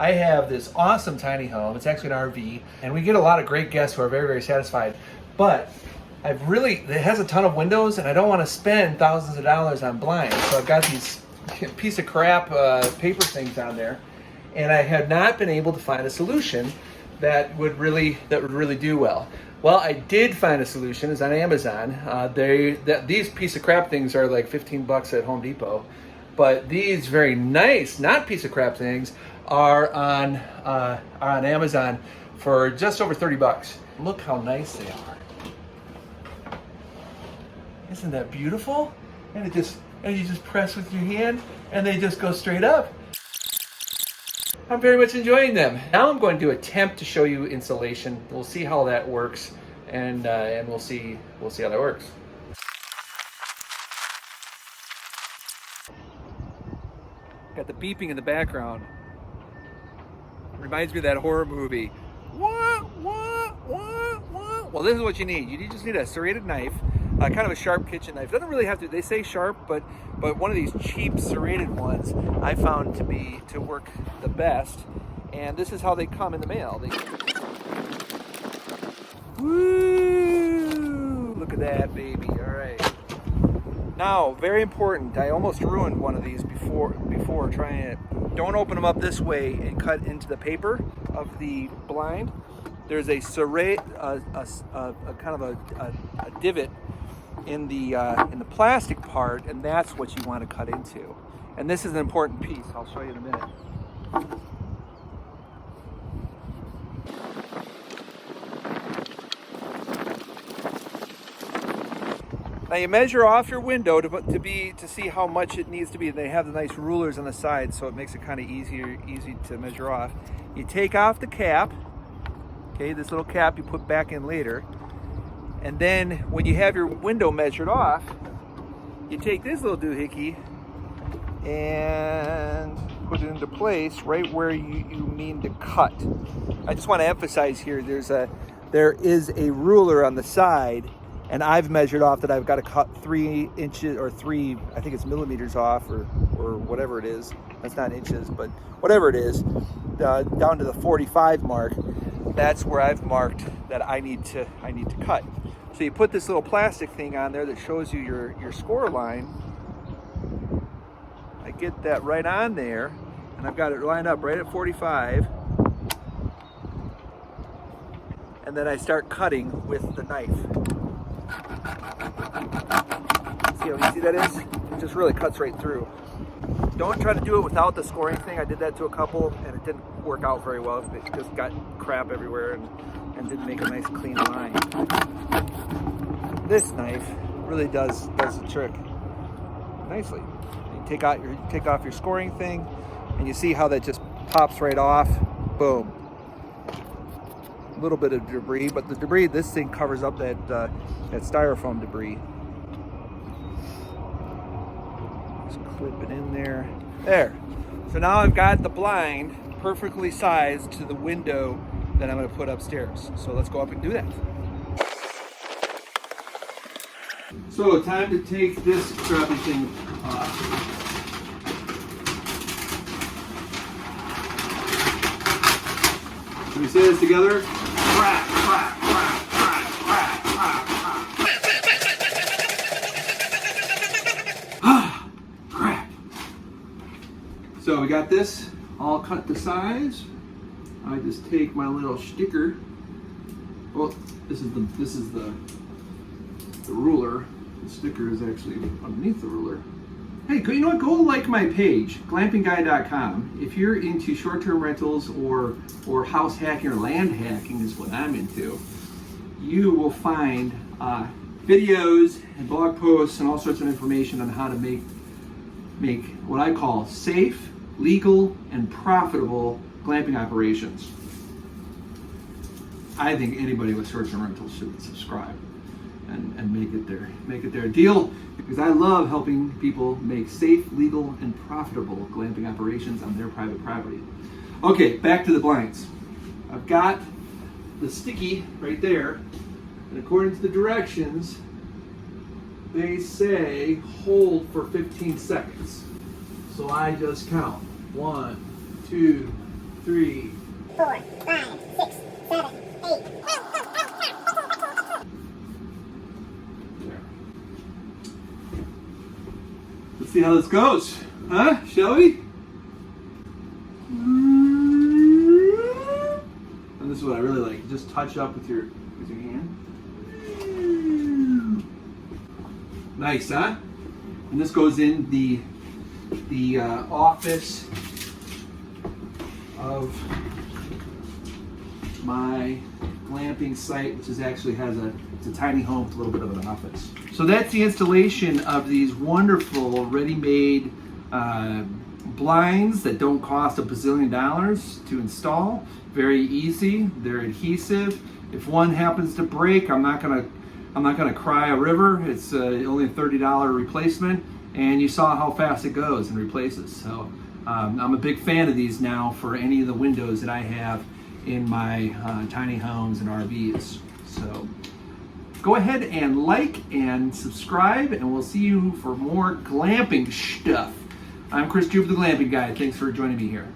I have this awesome tiny home. It's actually an RV, and we get a lot of great guests who are very, very satisfied. But it has a ton of windows, and I don't want to spend thousands of dollars on blinds. So I've got these piece of crap paper things on there, and I have not been able to find a solution that would really do well. Well, I did find a solution. It's on Amazon. These piece of crap things are like 15 bucks at Home Depot, but these very nice, not piece of crap things, are on Amazon for just over 30 bucks. Look how nice they are. Isn't that beautiful? And you just press with your hand, and they just go straight up. I'm very much enjoying them. Now I'm going to attempt to show you installation. We'll see how that works, and we'll see how that works. Got the beeping in the background. Reminds me of that horror movie. Well, this is what you need. You just need a serrated knife, kind of a sharp kitchen knife. Doesn't really have to. They say sharp, but one of these cheap serrated ones I found to work the best. And this is how they come in the mail. Woo! Look at that, baby. All right. Now, very important. I almost ruined one of these before trying it. Don't open them up this way and cut into the paper of the blind. There's a kind of a divot in the plastic part, and that's what you want to cut into. And this is an important piece. I'll show you in a minute. Now you measure off your window to see how much it needs to be. They have the nice rulers on the side, so it makes it kind of easy to measure off. You take off the cap. Okay, this little cap you put back in later. And then when you have your window measured off, you take this little doohickey and put it into place right where you mean to cut. I just want to emphasize here, there is a ruler on the side, and I've measured off that I've got to cut 3 inches or 3, I think it's millimeters off, or whatever it is. That's not inches, but whatever it is, down to the 45 mark. That's where I've marked that I need to cut. So you put this little plastic thing on there that shows you your score line. I get that right on there, and I've got it lined up right at 45. And then I start cutting with the knife. See how easy that is? It just really cuts right through. Don't try to do it without the scoring thing. I did that to a couple, and it didn't work out very well. It just got crap everywhere and didn't make a nice clean line. This knife really does the trick nicely. You take off your scoring thing, and you see how that just pops right off. Boom. A little bit of debris, but the debris, this thing covers up that styrofoam debris. Just clip it in there. There. So now I've got the blind perfectly sized to the window that I'm going to put upstairs. So let's go up and do that. So time to take this crappy thing off. Can we say this together? Crack, crack, crack, crack, crack, crack, crack. Crack. So we got this all cut to size. I just take my little sticker. Well, this is the ruler. The sticker is actually underneath the ruler. Hey, you know what? Go like my page, glampingguy.com. If you're into short-term rentals or house hacking or land hacking is what I'm into, you will find videos and blog posts and all sorts of information on how to make what I call safe, legal, and profitable glamping operations. I think anybody with short-term rentals should subscribe and make it their deal, because I love helping people make safe, legal, and profitable glamping operations on their private property. Okay, back to the blinds. I've got the sticky right there, and according to the directions, they say hold for 15 seconds. So I just count 1, 2, 3, 4, 5, 6, 7, 8. There. Let's see how this goes, huh? Shall we? And this is what I really like. Just touch up with your hand. Nice, huh? And this goes in the office of my glamping site, which is actually it's a tiny home with a little bit of an office. So that's the installation of these wonderful ready-made blinds that don't cost a bazillion dollars to install. Very easy. They're adhesive. If one happens to break, I'm not gonna cry a river. It's only a $30 replacement, and you saw how fast it goes and replaces. So I'm a big fan of these now for any of the windows that I have in my tiny homes and RVs. So go ahead and like and subscribe, and we'll see you for more glamping stuff. I'm Chris Jupe, the Glamping Guy. Thanks for joining me here.